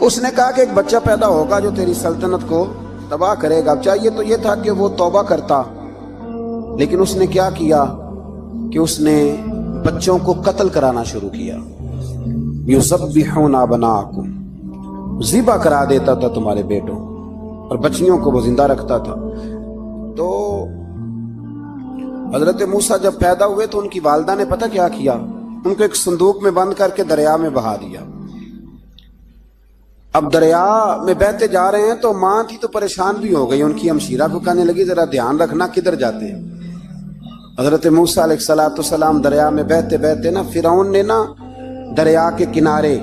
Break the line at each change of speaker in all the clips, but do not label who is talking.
اس نے کہا کہ ایک بچہ پیدا ہوگا جو تیری سلطنت کو تباہ کرے گا۔ چاہیے تو یہ تھا کہ وہ توبہ کرتا، لیکن اس نے کیا کیا کہ اس نے بچوں کو قتل کرانا شروع کیا۔ یذبحون ابناءکم، ذبح کرا دیتا تھا تمہارے بیٹوں، اور بچیوں کو وہ زندہ رکھتا تھا۔ تو حضرت موسیٰ جب پیدا ہوئے تو ان کی والدہ نے پتہ کیا کیا، ان کو ایک صندوق میں بند کر کے دریا میں بہا دیا۔ اب دریا میں بہتے جا رہے ہیں تو ماں تھی تو پریشان بھی ہو گئی، ان کی ہمشیرہ کو کہنے لگی ذرا دھیان رکھنا کدھر جاتے ہیں۔ حضرت موسیٰ علیہ السلام دریا میں بہتے بہتے نا، فرعون نے نا دریا کے کنارے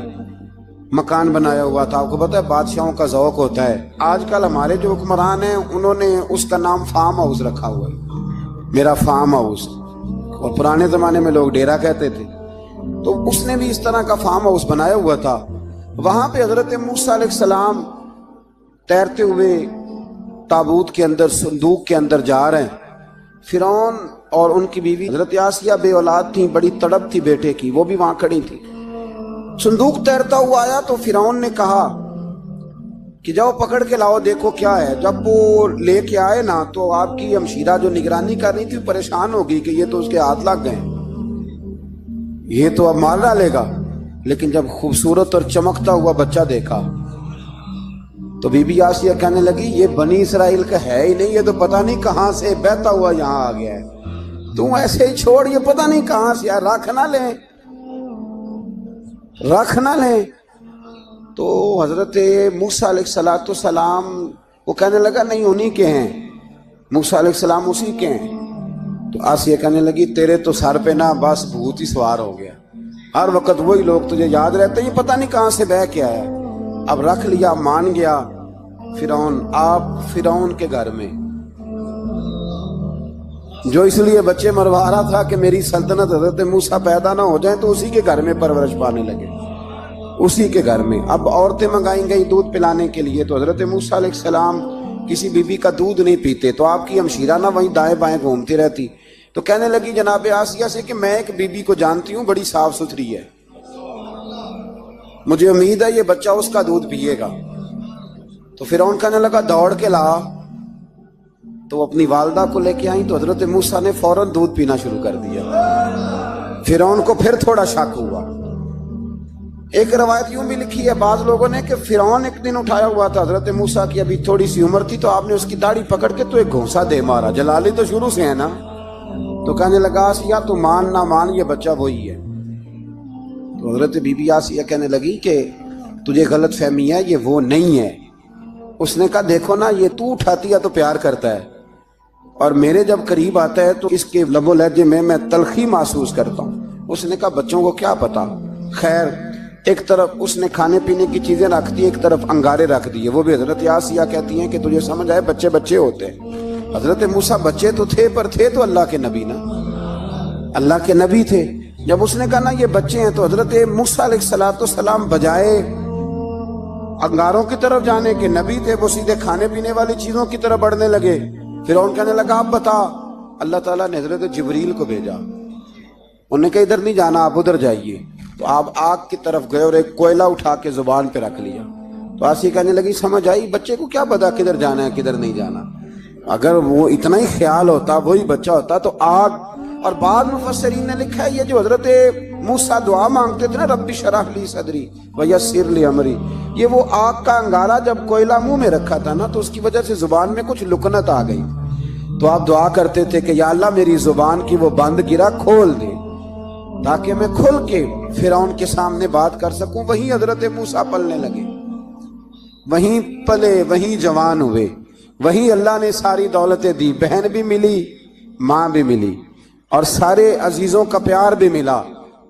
مکان بنایا ہوا تھا۔ آپ کو پتہ ہے بادشاہوں کا ذوق ہوتا ہے، آج کل ہمارے جو حکمران ہیں انہوں نے اس کا نام فارم ہاؤس رکھا ہوا ہے، میرا فارم ہاؤس، اور پرانے زمانے میں لوگ ڈیرا کہتے تھے۔ تو اس نے بھی اس طرح کا فارم ہاؤس بنایا ہوا تھا۔ وہاں پہ حضرت موسیٰ علیہ السلام تیرتے ہوئے تابوت کے اندر، صندوق کے اندر جا رہے ہیں۔ فرعون اور ان کی بیوی حضرت آسیہ بے اولاد تھیں، بڑی تڑپ تھی بیٹے کی، وہ بھی وہاں کھڑی تھی۔ صندوق تیرتا ہوا آیا تو فرعون نے کہا کہ جاؤ پکڑ کے لاؤ دیکھو کیا ہے۔ جب وہ لے کے آئے نا تو آپ کی ہمشیرہ جو نگرانی کر رہی تھی پریشان ہو گئی کہ یہ تو اس کے ہاتھ لگ گئے، یہ تو اب مار ڈالے گا۔ لیکن جب خوبصورت اور چمکتا ہوا بچہ دیکھا تو بی بی آسیہ کہنے لگی یہ بنی اسرائیل کا ہے ہی نہیں، یہ تو پتہ نہیں کہاں سے بہتا ہوا یہاں آ گیا ہے، تم ایسے ہی چھوڑ، یہ پتہ نہیں کہاں سے، رکھ نہ لیں رکھ نہ لیں۔ تو حضرت موسیٰ علیہ السلام وہ کہنے لگا نہیں انہی کے ہیں، موسیٰ علیہ السلام اسی کے ہیں۔ تو آسیہ کہنے لگی تیرے تو سر پہ نا بس بھوت ہی سوار ہو گیا، ہر وقت وہی لوگ تجھے یاد رہتے ہیں، یہ پتہ نہیں کہاں سے بہ کے آیا۔ اب رکھ لیا، مان گیا فرعون۔ آپ فرعون کے گھر میں جو اس لیے بچے مروا رہا تھا کہ میری سلطنت حضرت موسیٰ پیدا نہ ہو جائیں، تو اسی کے گھر میں پرورش پانے لگے، اسی کے گھر میں۔ اب عورتیں منگائیں گئی دودھ پلانے کے لیے، تو حضرت موسیٰ علیہ السلام کسی بی بی کا دودھ نہیں پیتے، تو آپ کی ہمشیرہ نہ وہیں دائیں بائیں گھومتی رہتی۔ تو کہنے لگی جناب آسیہ سے کہ میں ایک بی بی کو جانتی ہوں، بڑی صاف ستھری ہے، مجھے امید ہے یہ بچہ اس کا دودھ پیے گا۔ تو فرعون کہنے لگا دوڑ کے لا، تو اپنی والدہ کو لے کے آئیں، تو حضرت موسیٰ نے فوراً دودھ پینا شروع کر دیا۔ فرعون کو پھر تھوڑا شک ہوا۔ ایک روایت یوں بھی لکھی ہے بعض لوگوں نے کہ فرعون ایک دن اٹھایا ہوا تھا حضرت موسیٰ کی، ابھی تھوڑی سی عمر تھی، تو آپ نے اس کی داڑھی پکڑ کے تو ایک گھونسا دے مارا، جلالی تو شروع سے ہے نا۔ تو کہنے لگا آسیہ تو مان نہ مان یہ بچہ وہی ہے۔ تو حضرت بی بی آسیہ کہنے لگی کہ تجھے غلط فہمی ہے، یہ وہ نہیں ہے۔ اس نے کہا دیکھو نا یہ تو اٹھاتی ہے تو پیار کرتا ہے، اور میرے جب قریب آتا ہے تو اس کے لب و لہجے میں تلخی محسوس کرتا ہوں۔ اس نے کہا بچوں کو کیا پتا۔ خیر ایک طرف اس نے کھانے پینے کی چیزیں رکھ دی، ایک طرف انگارے رکھ دیے۔ وہ بھی حضرت آسیہ کہتی ہیں کہ تجھے سمجھ آئے بچے بچے ہوتے ہیں۔ حضرت موسیٰ بچے تو تھے پر تھے تو اللہ کے نبی نا، اللہ کے نبی تھے۔ جب اس نے کہا نا یہ بچے ہیں، تو حضرت موسیٰ علیہ السلام بجائے انگاروں کی طرف جانے کے، نبی تھے وہ سیدھے کھانے پینے والی چیزوں کی طرف بڑھنے لگے۔ فرعون کہنے لگا اب بتا۔ اللہ تعالیٰ نے حضرت جبریل کو بھیجا، انہوں نے کہا ادھر نہیں جانا آپ ادھر جائیے۔ تو آپ آگ کی طرف گئے اور ایک کوئلہ اٹھا کے زبان پہ رکھ لیا۔ تو آسیہ کہنے لگی سمجھ آئی، بچے کو کیا پتا کدھر جانا ہے کدھر نہیں جانا، اگر وہ اتنا ہی خیال ہوتا وہی بچہ ہوتا تو آگ۔ اور بعض مفسرین نے لکھا ہے یہ جو حضرت موسیٰ دعا مانگتے تھے نا رب اشرح لی صدری ویسر لی امری، یہ وہ آگ کا انگارہ جب کوئلہ منہ میں رکھا تھا نا تو اس کی وجہ سے زبان میں کچھ لکنت آ گئی، تو آپ دعا کرتے تھے کہ یا اللہ میری زبان کی وہ بند گرا کھول دے تاکہ میں کھل کے فرعون کے سامنے بات کر سکوں۔ وہیں حضرت موسیٰ پلنے لگے، وہیں پلے، وہیں جوان ہوئے، وہیں اللہ نے ساری دولتیں دی، بہن بھی ملی، ماں بھی ملی، اور سارے عزیزوں کا پیار بھی ملا۔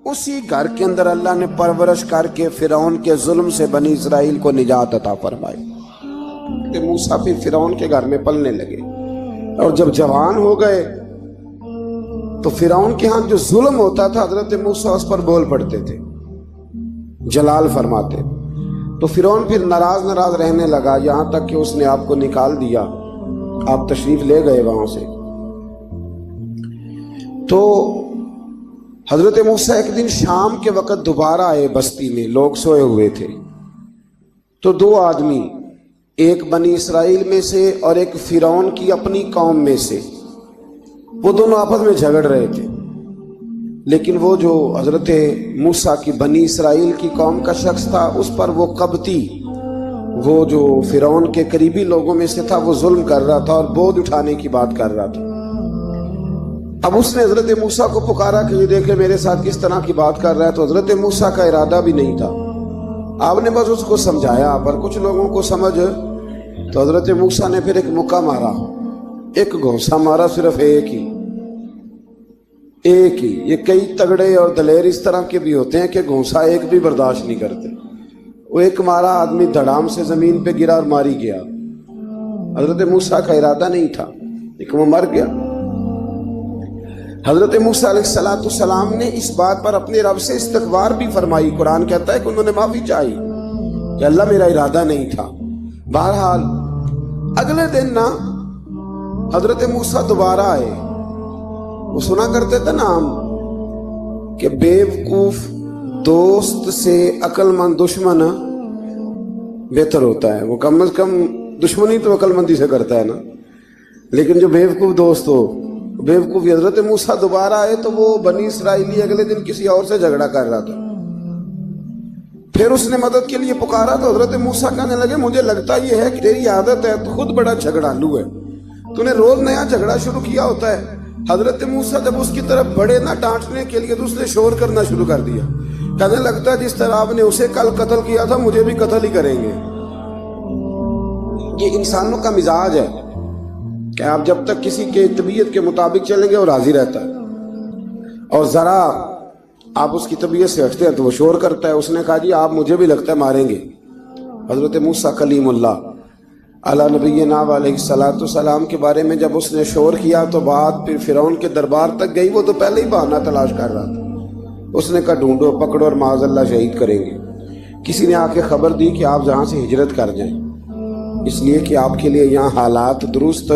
اسی گھر کے اندر اللہ نے پرورش کر کے فرعون کے ظلم سے بنی اسرائیل کو نجات عطا فرمائی۔ کہ موسیٰ پھر فرعون کے گھر میں پلنے لگے، اور جب جوان ہو گئے تو فرعون کے ہاں جو ظلم ہوتا تھا حضرت موسیٰ اس پر بول پڑتے تھے، جلال فرماتے۔ تو فرعون پھر ناراض رہنے لگا، یہاں تک کہ اس نے آپ کو نکال دیا، آپ تشریف لے گئے وہاں سے۔ تو حضرت موسیٰ ایک دن شام کے وقت دوبارہ آئے بستی میں، لوگ سوئے ہوئے تھے، تو دو آدمی، ایک بنی اسرائیل میں سے اور ایک فرعون کی اپنی قوم میں سے، وہ دونوں آپس میں جھگڑ رہے تھے، لیکن وہ جو حضرت موسیٰ کی بنی اسرائیل کی قوم کا شخص تھا، اس پر وہ قبطی، وہ جو فرعون کے قریبی لوگوں میں سے تھا، وہ ظلم کر رہا تھا اور بوجھ اٹھانے کی بات کر رہا تھا۔ اب اس نے حضرت موسیٰ کو پکارا کہ یہ دیکھ لے میرے ساتھ کس طرح کی بات کر رہا ہے، تو حضرت موسیٰ کا ارادہ بھی نہیں تھا، آپ نے بس اس کو سمجھایا، پر کچھ لوگوں کو سمجھ، تو حضرت موسیٰ نے پھر ایک مکہ مارا، ایک گھونسہ مارا، صرف ایک ہی۔ یہ کئی تگڑے اور دلیر اس طرح کے بھی ہوتے ہیں کہ گھونسہ ایک بھی برداشت نہیں کرتے، وہ ایک مارا، آدمی دھڑام سے زمین پہ گرا اور ماری گیا۔ حضرت موسیٰ کا ارادہ نہیں تھا لیکن وہ مر گیا۔ حضرت موسیٰ علیہ السلام نے اس بات پر اپنے رب سے استغفار بھی فرمائی، قرآن کہتا ہے کہ انہوں نے معافی چاہی کہ اللہ میرا ارادہ نہیں تھا۔ بہرحال اگلے دن نا حضرت موسیٰ دوبارہ آئے، وہ سنا کرتے تھے نا ہم کہ بیوقوف دوست سے عقل مند دشمن بہتر ہوتا ہے، وہ کم از کم دشمنی تو عقل مندی سے کرتا ہے نا، لیکن جو بیوقوف دوست ہو بیوقوفی۔ حضرت موسیٰ دوبارہ آئے تو وہ بنی اسرائیلی اگلے دن کسی اور سے جھگڑا کر رہا تھا، پھر اس نے مدد کے لیے پکارا تو حضرت موسیٰ کہنے لگے مجھے لگتا یہ ہے کہ تیری عادت ہے، تو خود بڑا جھگڑالو ہے، تو نے روز نیا جھگڑا شروع کیا ہوتا ہے۔ حضرت موسیٰ جب اس کی طرف بڑھے نہ ڈانٹنے کے لیے تو اس نے شور کرنا شروع کر دیا، کہنے لگتا ہے جس طرح آپ نے اسے کل قتل کیا تھا مجھے بھی قتل ہی کریں گے۔ یہ انسانوں کا مزاج ہے کہ آپ جب تک کسی کے طبیعت کے مطابق چلیں گے وہ راضی رہتا ہے، اور ذرا آپ اس کی طبیعت سے ہٹتے ہیں تو وہ شور کرتا ہے۔ اس نے کہا جی آپ مجھے بھی لگتا ہے ماریں گے۔ حضرت موسیٰ کلیم اللہ علیہ نبینا علیہ السلام کے بارے میں جب اس نے شور کیا تو بات پھر فرعون کے دربار تک گئی، وہ تو پہلے ہی بہانہ تلاش کر رہا تھا، اس نے کہا ڈھونڈو پکڑو اور معاذ اللہ شہید کریں گے۔ کسی نے آ کے خبر دی کہ آپ جہاں سے ہجرت کر جائیں، اس لیے کہ آپ کے لیے یہاں حالات درست،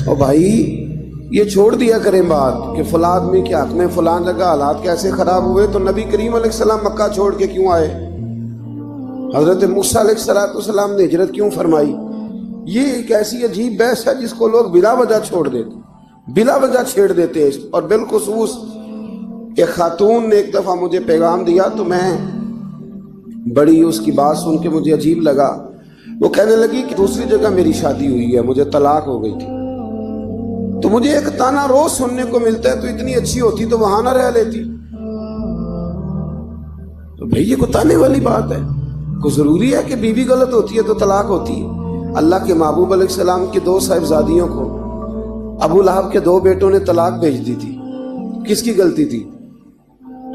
اور بھائی یہ چھوڑ دیا کریں بات کہ فلاں آدمی کے حق میں فلاں جگہ حالات کیسے خراب ہوئے، تو نبی کریم علیہ السلام مکہ چھوڑ کے کیوں آئے، حضرت موسیٰ علیہ السلام نے ہجرت کیوں فرمائی؟ یہ ایک ایسی عجیب بحث ہے جس کو لوگ بلا وجہ چھوڑ دیتے، بلا وجہ چھیڑ دیتے ہیں۔ اور بالخصوص ایک خاتون نے ایک دفعہ مجھے پیغام دیا تو میں بڑی اس کی بات سن کے مجھے عجیب لگا، وہ کہنے لگی کہ دوسری جگہ میری شادی ہوئی ہے، مجھے طلاق ہو گئی تھی، تو مجھے ایک تانا روز سننے کو ملتا ہے تو اتنی اچھی ہوتی تو وہاں نہ رہ لیتی۔ تو بھئی یہ کوئی تانے والی بات ہے؟ کوئی ضروری ہے کہ بیوی غلط ہوتی ہے تو طلاق ہوتی ہے؟ اللہ کے محبوب علیہ السلام کی دو صاحبزادیوں کو ابو لہب کے دو بیٹوں نے طلاق بھیج دی تھی، کس کی غلطی تھی؟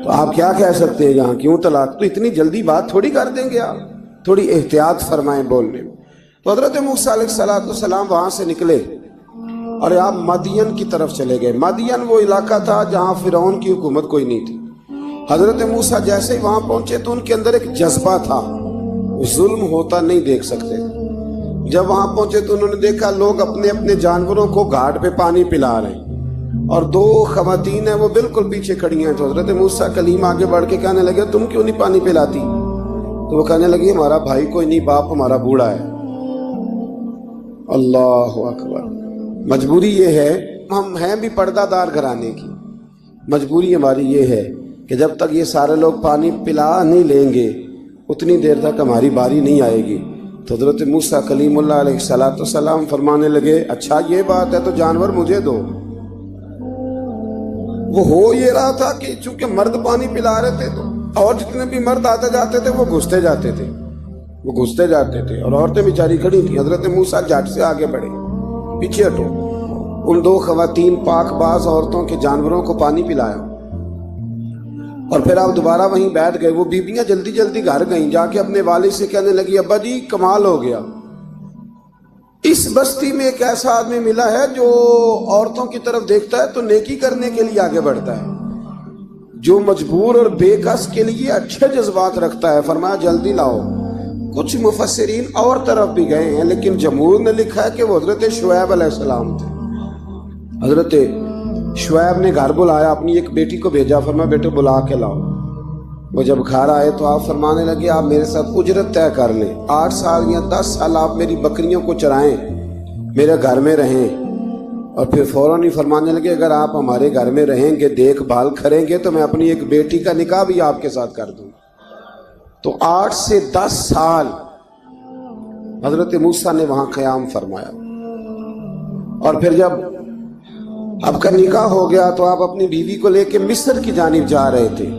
تو آپ کیا کہہ سکتے ہیں یہاں کیوں طلاق؟ تو اتنی جلدی بات تھوڑی کر دیں گے آپ، تھوڑی احتیاط فرمائیں بولنے میں۔ تو حضرت موسیٰ علیہ السلام وہاں سے نکلے اور آپ مدین کی طرف چلے گئے۔ مدین وہ علاقہ تھا جہاں فرعون کی حکومت کوئی نہیں تھی۔ حضرت موسیٰ جیسے ہی وہاں پہنچے تو ان کے اندر ایک جذبہ تھا، ظلم ہوتا نہیں دیکھ سکتے۔ جب وہاں پہنچے تو انہوں نے دیکھا لوگ اپنے اپنے جانوروں کو گھاٹ پہ پانی پلا رہے ہیں، اور دو خواتین ہیں وہ بالکل پیچھے کھڑی ہیں۔ تو حضرت موسیٰ کلیم آگے بڑھ کے کہنے لگے تم کیوں نہیں پانی پلاتی؟ تو وہ کہنے لگی ہمارا بھائی کوئی نہیں، باپ ہمارا بوڑھا ہے۔ اللہ اکبر۔ مجبوری یہ ہے، ہم ہیں بھی پردہ دار گھرانے کی، مجبوری ہماری یہ ہے کہ جب تک یہ سارے لوگ پانی پلا نہیں لیں گے اتنی دیر تک ہماری باری نہیں آئے گی۔ تو حضرت موسیٰ کلیم اللہ علیہ السلام فرمانے لگے اچھا یہ بات ہے تو جانور مجھے دو۔ وہ ہو یہ رہا تھا کہ چونکہ مرد پانی پلا رہے تھے تو اور جتنے بھی مرد آتے جاتے تھے وہ گھستے جاتے تھے اور عورتیں بیچاری کھڑی تھیں۔ حضرت موسیٰ جھٹ سے آگے بڑھے، پیچھے ہٹو۔ ان دو خواتین پاک باز عورتوں کے جانوروں کو پانی پلایا اور پھر آپ دوبارہ وہیں بیٹھ گئے۔ وہ بیبیاں جلدی جلدی گھر گئیں، جا کے اپنے والد سے کہنے لگی ابا جی کمال ہو گیا، اس بستی میں ایک ایسا آدمی ملا ہے جو عورتوں کی طرف دیکھتا ہے تو نیکی کرنے کے لیے آگے بڑھتا ہے، جو مجبور اور بے کس کے لیے اچھے جذبات رکھتا ہے۔ فرمایا جلدی لاؤ۔ کچھ مفسرین اور طرف بھی گئے ہیں لیکن جمہور نے لکھا ہے کہ وہ حضرت شعیب علیہ السلام تھے۔ حضرت شعیب نے گھر بلایا، اپنی ایک بیٹی کو بھیجا، فرمایا بیٹے بلا کے لاؤ۔ وہ جب گھر آئے تو آپ فرمانے لگے آپ میرے ساتھ اجرت طے کر لیں، 8 سال یا 10 سال آپ میری بکریوں کو چرائیں، میرے گھر میں رہیں۔ اور پھر فوراً ہی فرمانے لگے اگر آپ ہمارے گھر میں رہیں گے، دیکھ بھال کریں گے تو میں اپنی ایک بیٹی کا نکاح بھی آپ کے ساتھ کر دوں۔ تو 8 سے 10 سال حضرت موسیٰ نے وہاں قیام فرمایا۔ اور پھر جب آپ کا نکاح ہو گیا تو آپ اپنی بیوی کو لے کے مصر کی جانب جا رہے تھے،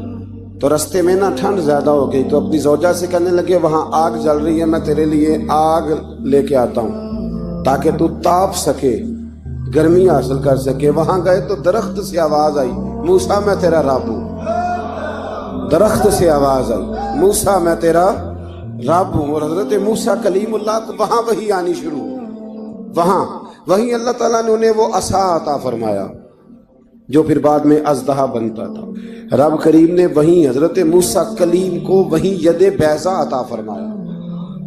تو رستے میں نا ٹھنڈ زیادہ ہو گئی، تو اپنی زوجہ سے کہنے لگے وہاں آگ جل رہی ہے، میں تیرے لیے آگ لے کے آتا ہوں تاکہ تو تاپ سکے، گرمی حاصل کر سکے۔ وہاں گئے تو درخت سے آواز آئی، موسیٰ میں تیرا رب ہوں۔ درخت سے آواز آئی، موسیٰ میں تیرا رب ہوں۔ اور حضرت موسیٰ کلیم اللہ کو وہاں وحی آنی شروع ہوئی، وہاں وہی اللہ تعالیٰ نے انہیں وہ عصا عطا فرمایا جو پھر بعد میں اژدہا بنتا تھا۔ رب کریم نے وہیں حضرت موسیٰ کلیم کو وہیں ید بیضا عطا فرمایا۔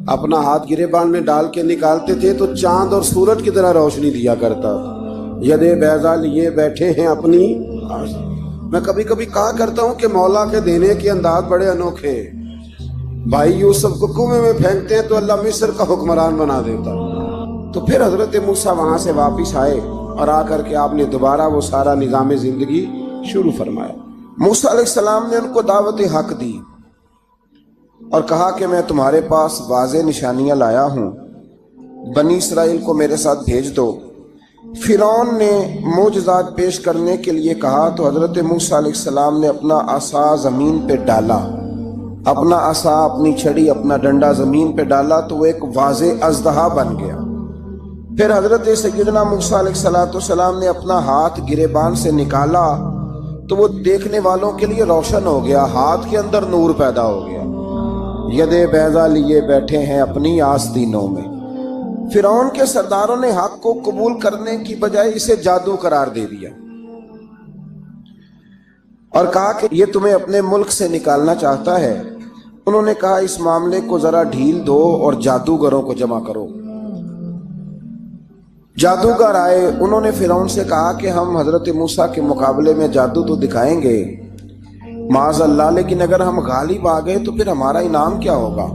اپنا ہاتھ گریبان میں ڈال کے نکالتے تھے تو چاند اور سورج کی طرح روشنی دیا کرتا تھا۔ ید بیضا لیے بیٹھے ہیں اپنی۔ میں کبھی کبھی کہا کرتا ہوں کہ مولا کے دینے کے انداز بڑے انوکھے ہیں۔ بھائی یوسف کو کنویں میں پھینکتے ہیں تو اللہ مصر کا حکمران بنا دیتا۔ تو پھر حضرت موسیٰ وہاں سے واپس آئے اور آ کر کے آپ نے دوبارہ وہ سارا نظام زندگی شروع فرمایا۔ موسیٰ علیہ السلام نے ان کو دعوت حق دی اور کہا کہ میں تمہارے پاس واضح نشانیاں لایا ہوں، بنی اسرائیل کو میرے ساتھ بھیج دو۔ فرعون نے معجزات پیش کرنے کے لیے کہا تو حضرت موسیٰ علیہ السلام نے اپنا عصا زمین پہ ڈالا، اپنا عصا، اپنی چھڑی، اپنا ڈنڈا زمین پہ ڈالا تو وہ ایک واضح اژدہا بن گیا۔ پھر حضرت سیدنا موسیٰ علیہ السلام نے اپنا ہاتھ گریبان سے نکالا تو وہ دیکھنے والوں کے لیے روشن ہو گیا، ہاتھ کے اندر نور پیدا ہو گیا۔ ید بیضا لیے بیٹھے ہیں اپنی آستینوں میں۔ فرعون کے سرداروں نے حق کو قبول کرنے کی بجائے اسے جادو قرار دے دیا اور کہا کہ یہ تمہیں اپنے ملک سے نکالنا چاہتا ہے۔ انہوں نے کہا اس معاملے کو ذرا ڈھیل دو اور جادوگروں کو جمع کرو۔ جادوگر آئے، انہوں نے فرعون سے کہا کہ ہم حضرت موسیٰ کے مقابلے میں جادو تو دکھائیں گے معاذ اللہ، لیکن اگر ہم غالب آ گئے تو پھر ہمارا انعام کیا ہوگا؟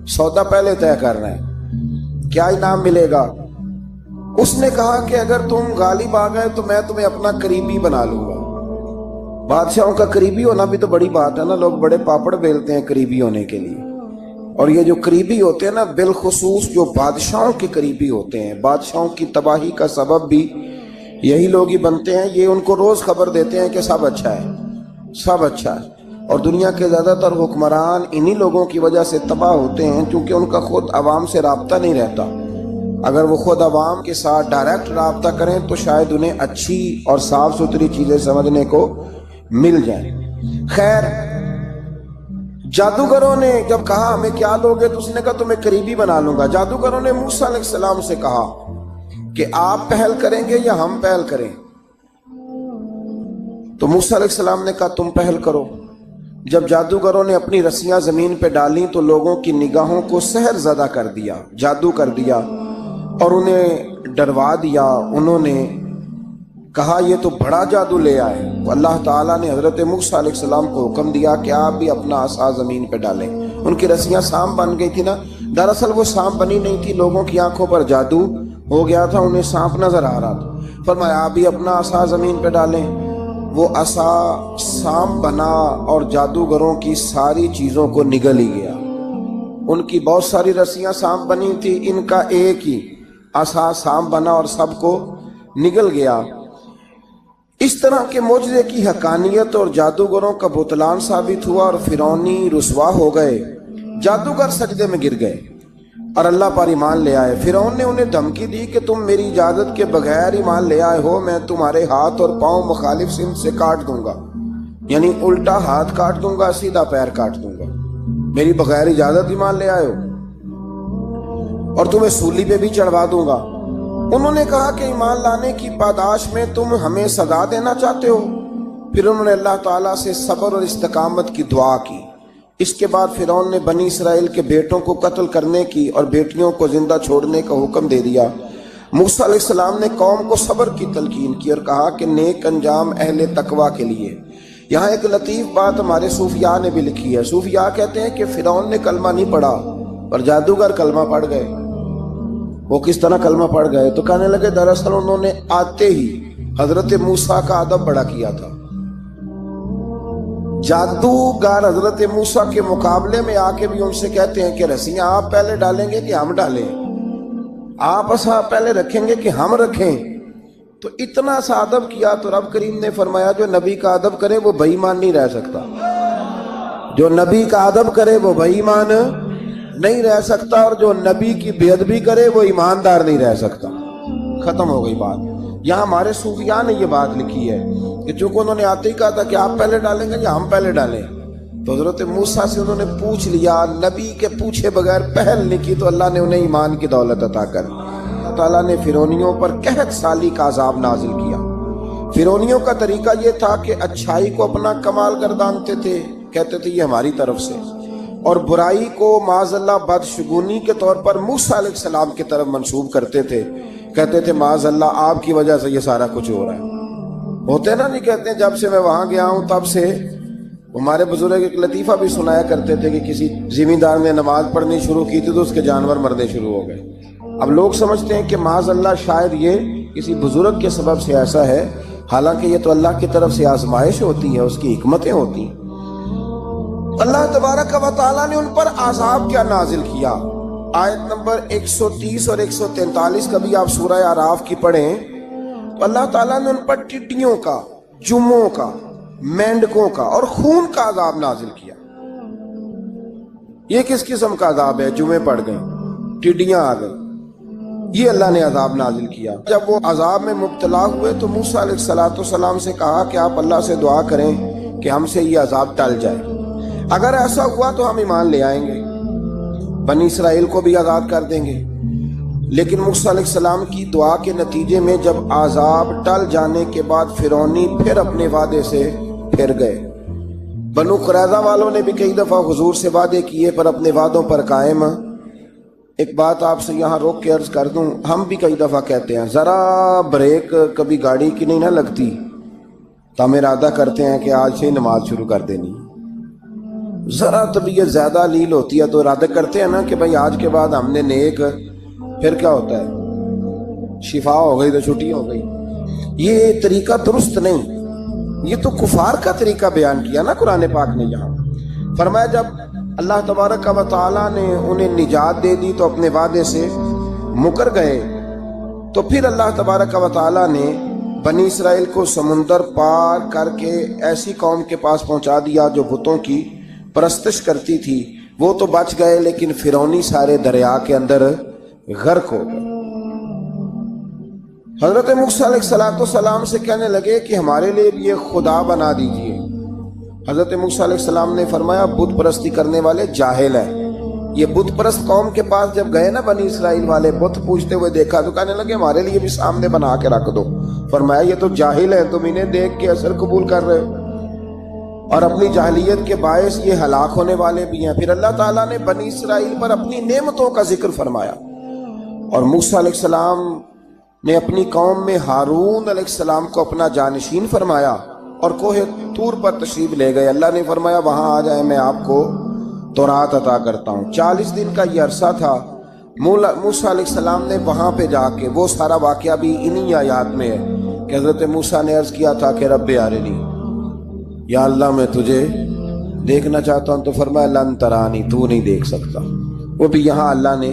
سودا پہلے طے کر رہے ہیں، کیا انعام ملے گا؟ اس نے کہا کہ اگر تم غالب آ گئے تو میں تمہیں اپنا قریبی بنا لوں گا۔ بادشاہوں کا قریبی ہونا بھی تو بڑی بات ہے نا، لوگ بڑے پاپڑ بیلتے ہیں قریبی ہونے کے لیے۔ اور یہ جو قریبی ہوتے ہیں نا، بالخصوص جو بادشاہوں کے قریبی ہوتے ہیں، بادشاہوں کی تباہی کا سبب بھی یہی لوگ ہی بنتے ہیں۔ یہ ان کو روز خبر دیتے ہیں کہ سب اچھا ہے، سب اچھا ہے۔ اور دنیا کے زیادہ تر حکمران انہی لوگوں کی وجہ سے تباہ ہوتے ہیں، کیونکہ ان کا خود عوام سے رابطہ نہیں رہتا۔ اگر وہ خود عوام کے ساتھ ڈائریکٹ رابطہ کریں تو شاید انہیں اچھی اور صاف ستھری چیزیں سمجھنے کو مل جائیں۔ خیر، جادوگروں نے جب کہا ہمیں کیا دو گے تو اس نے کہا تمہیں قریبی بنا لوں گا۔ جادوگروں نے موسیٰ علیہ السلام سے کہا کہ آپ پہل کریں گے یا ہم پہل کریں؟ تو موسیٰ علیہ السلام نے کہا تم پہل کرو۔ جب جادوگروں نے اپنی رسیاں زمین پہ ڈالیں تو لوگوں کی نگاہوں کو سحر زدہ کر دیا، جادو کر دیا اور انہیں ڈروا دیا۔ انہوں نے کہا یہ تو بڑا جادو لے آئے۔ اللہ تعالیٰ نے حضرت موسیٰ علیہ السلام کو حکم دیا کہ آپ بھی اپنا عصا زمین پہ ڈالیں۔ ان کی رسیاں سانپ بن گئی تھی نا، دراصل وہ سانپ بنی نہیں تھی، لوگوں کی آنکھوں پر جادو ہو گیا تھا، انہیں سانپ نظر آ رہا تھا۔ فرمایا آپ بھی اپنا عصا زمین پہ ڈالیں۔ وہ عصا سانپ بنا اور جادوگروں کی ساری چیزوں کو نگل ہی گیا۔ ان کی بہت ساری رسیاں سانپ بنی تھی، ان کا ایک ہی عصا سانپ بنا اور سب کو نگل گیا۔ اس طرح کے معجزے کی حقانیت اور جادوگروں کا بطلان ثابت ہوا اور فرعونی رسوا ہو گئے۔ جادوگر سجدے میں گر گئے اور اللہ پر ایمان لے آئے۔ فرعون نے انہیں دھمکی دی کہ تم میری اجازت کے بغیر ایمان لے آئے ہو، میں تمہارے ہاتھ اور پاؤں مخالف سمت سے کاٹ دوں گا، یعنی الٹا ہاتھ کاٹ دوں گا، سیدھا پیر کاٹ دوں گا، میری بغیر اجازت ایمان لے آئے ہو، اور تمہیں سولی پہ بھی چڑھوا دوں گا۔ انہوں نے کہا کہ ایمان لانے کی پاداش میں تم ہمیں سزا دینا چاہتے ہو؟ پھر انہوں نے اللہ تعالیٰ سے صبر اور استقامت کی دعا کی۔ اس کے بعد فرعون نے بنی اسرائیل کے بیٹوں کو قتل کرنے کی اور بیٹیوں کو زندہ چھوڑنے کا حکم دے دیا۔ موسیٰ علیہ السلام نے قوم کو صبر کی تلقین کی اور کہا کہ نیک انجام اہل تقویٰ کے لیے، یہاں ایک لطیف بات ہمارے صوفیاء نے بھی لکھی ہے. صوفیاء کہتے ہیں کہ فرعون نے کلمہ نہیں پڑھا پر جادوگر کلمہ پڑھ گئے. وہ کس طرح کلمہ پڑھ گئے؟ تو کہنے لگے دراصل انہوں نے آتے ہی حضرت موسیٰ کا ادب بڑا کیا تھا. جادوگر حضرت موسیٰ کے مقابلے میں آ کے بھی ان سے کہتے ہیں کہ رسیاں آپ پہلے ڈالیں گے کہ ہم ڈالیں؟ آپ ایسا پہلے رکھیں گے کہ ہم رکھیں؟ تو اتنا سا ادب کیا تو رب کریم نے فرمایا جو نبی کا ادب کرے وہ بے ایمان نہیں رہ سکتا. جو نبی کا ادب کرے وہ بے ایمان نہیں رہ سکتا، اور جو نبی کی بے ادبی کرے وہ ایماندار نہیں رہ سکتا. ختم ہو گئی بات. یہاں ہمارے صوفیاء نے یہ بات لکھی ہے کہ چونکہ انہوں نے آتے ہی کہا تھا کہ آپ پہلے ڈالیں گے یا ہم پہلے ڈالیں، تو حضرت موسیٰ سے انہوں نے پوچھ لیا. نبی کے پوچھے بغیر پہل نہیں کی تو اللہ نے انہیں ایمان کی دولت عطا کر. اللہ تعالیٰ نے فرعونیوں پر قحط سالی کا عذاب نازل کیا. فرعونیوں کا طریقہ یہ تھا کہ اچھائی کو اپنا کمال گردانتے تھے، کہتے تھے یہ ہماری طرف سے، اور برائی کو معاذ اللہ بدشگونی کے طور پر موسیٰ علیہ السلام کی طرف منسوب کرتے تھے. کہتے تھے معاذ اللہ آپ کی وجہ سے یہ سارا کچھ ہو رہا ہے. ہوتے نا، نہیں کہتے ہیں جب سے میں وہاں گیا ہوں تب سے. ہمارے بزرگ ایک لطیفہ بھی سنایا کرتے تھے کہ کسی زمیندار نے نماز پڑھنی شروع کی تھی تو اس کے جانور مرنے شروع ہو گئے. اب لوگ سمجھتے ہیں کہ معاذ اللہ شاید یہ کسی بزرگ کے سبب سے ایسا ہے، حالانکہ یہ تو اللہ کی طرف سے آزمائش ہوتی ہے، اس کی حکمتیں ہوتی ہیں. اللہ تبارک و تعالیٰ نے ان پر عذاب کیا نازل کیا. آیت نمبر 130 اور 143 کا بھی آپ سورہ اعراف کی پڑھیں تو اللہ تعالیٰ نے ان پر ٹڈیوں کا، جموں کا، مینڈکوں کا اور خون کا عذاب نازل کیا. یہ کس قسم کا عذاب ہے؟ جمعے پڑ گئے، ٹڈیاں آ گئی، یہ اللہ نے عذاب نازل کیا. جب وہ عذاب میں مبتلا ہوئے تو موسیٰ علیہ السلام سے کہا کہ آپ اللہ سے دعا کریں کہ ہم سے یہ عذاب ٹل جائے. اگر ایسا ہوا تو ہم ایمان لے آئیں گے، بنی اسرائیل کو بھی آزاد کر دیں گے. لیکن موسیٰ علیہ السلام کی دعا کے نتیجے میں جب عذاب ٹل جانے کے بعد فرعونی پھر اپنے وعدے سے پھر گئے. بنو قریظہ والوں نے بھی کئی دفعہ حضور سے وعدے کیے پر اپنے وعدوں پر قائم. ایک بات آپ سے یہاں روک کے عرض کر دوں، ہم بھی کئی دفعہ کہتے ہیں ذرا بریک کبھی گاڑی کی نہیں نہ لگتی تو ہم ارادہ کرتے ہیں کہ آج سے ہی نماز شروع کر دینی. ذرا طبیعت زیادہ لیل ہوتی ہے تو ارادہ کرتے ہیں نا کہ بھائی آج کے بعد ہم نے نیک، پھر کیا ہوتا ہے شفا ہو گئی تو چھٹی ہو گئی. یہ طریقہ درست نہیں، یہ تو کفار کا طریقہ بیان کیا نا قرآن پاک نے. یہاں فرمایا جب اللہ تبارک و تعالیٰ نے انہیں نجات دے دی تو اپنے وعدے سے مکر گئے. تو پھر اللہ تبارک و تعالیٰ نے بنی اسرائیل کو سمندر پار کر کے ایسی قوم کے پاس پہنچا دیا جو بتوں کی پرستش کرتی تھی. وہ تو بچ گئے لیکن فرعونی سارے دریا کے اندر غرق ہو گئے. حضرت موسیٰ علیہ السلام سے کہنے لگے کہ ہمارے لیے یہ خدا بنا دیجئے. حضرت موسیٰ علیہ السلام نے فرمایا بت پرستی کرنے والے جاہل ہیں. یہ بت پرست قوم کے پاس جب گئے نا بنی اسرائیل والے، بت پوجتے ہوئے دیکھا تو کہنے لگے ہمارے لیے بھی سامنے بنا کے رکھ دو. فرمایا یہ تو جاہل ہیں، تم انہیں دیکھ کے اثر قبول کر رہے ہو اور اپنی جاہلیت کے باعث یہ ہلاک ہونے والے بھی ہیں. پھر اللہ تعالیٰ نے بنی اسرائیل پر اپنی نعمتوں کا ذکر فرمایا اور موسیٰ علیہ السلام نے اپنی قوم میں ہارون علیہ السلام کو اپنا جانشین فرمایا اور کوہ طور پر تشریف لے گئے. اللہ نے فرمایا وہاں آ جائیں، میں آپ کو تورات عطا کرتا ہوں. 40 دن کا یہ عرصہ تھا. موسیٰ علیہ السلام نے وہاں پہ جا کے، وہ سارا واقعہ بھی انہی آیات میں ہے کہ حضرت موسیٰ نے عرض کیا تھا کہ رب ارنی، یا اللہ میں تجھے دیکھنا چاہتا ہوں. تو فرمایا لن ترانی، تو نہیں دیکھ سکتا. وہ بھی یہاں اللہ نے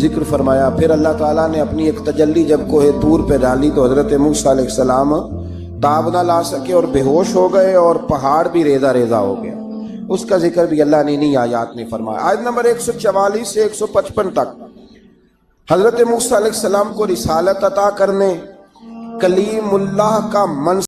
ذکر فرمایا. پھر اللہ تعالیٰ نے اپنی ایک تجلی جب کوہ طور پہ ڈالی تو حضرت موسیٰ علیہ السلام تاب نہ لا سکے اور بے ہوش ہو گئے اور پہاڑ بھی ریزہ ریزہ ہو گیا. اس کا ذکر بھی اللہ نے انہی آیات میں فرمایا. آیت نمبر 144 سے 155 تک حضرت موسیٰ علیہ السلام کو رسالت عطا کرنے، کلیم اللہ کا منصب